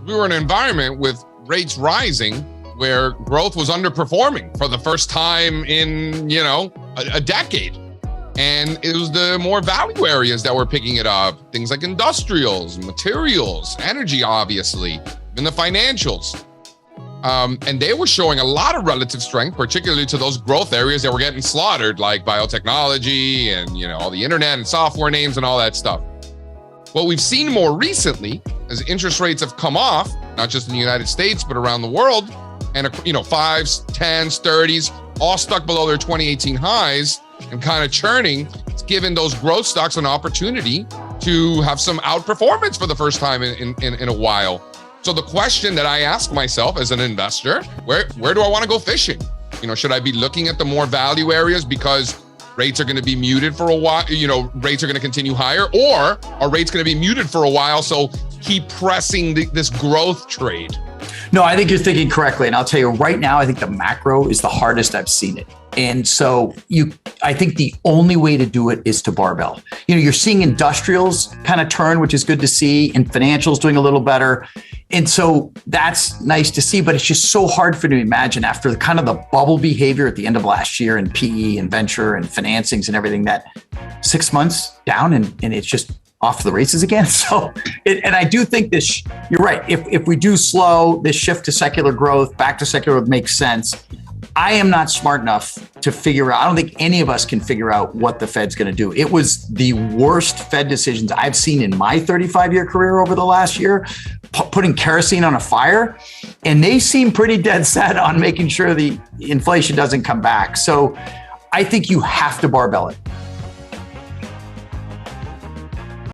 we were in an environment with rates rising where growth was underperforming for the first time in, a decade. And it was the more value areas that were picking it up. Things like industrials, materials, energy, obviously, and the financials. And they were showing a lot of relative strength, particularly to those growth areas that were getting slaughtered, like biotechnology and, all the internet and software names and all that stuff. What we've seen more recently, as interest rates have come off, not just in the United States, but around the world, and, 5s, 10s, 30s, all stuck below their 2018 highs and kind of churning, it's given those growth stocks an opportunity to have some outperformance for the first time in a while. So the question that I ask myself as an investor, where do I want to go fishing? Should I be looking at the more value areas because rates are going to be muted for a while, rates are going to continue higher, or are rates going to be muted for a while, so keep pressing this growth trade? No, I think you're thinking correctly. And I'll tell you right now, I think the macro is the hardest I've seen it. And so I think the only way to do it is to barbell. You're seeing industrials kind of turn, which is good to see, and financials doing a little better. And so that's nice to see, but it's just so hard for me to imagine after the kind of the bubble behavior at the end of last year in PE and venture and financings and everything, that 6 months down and it's just off to the races again. So, and I do think this, you're right. If we do slow this shift to secular growth, back to secular growth makes sense. I am not smart enough to figure out, I don't think any of us can figure out what the Fed's going to do. It was the worst Fed decisions I've seen in my 35-year career over the last year, putting kerosene on a fire. And they seem pretty dead set on making sure the inflation doesn't come back. So I think you have to barbell it.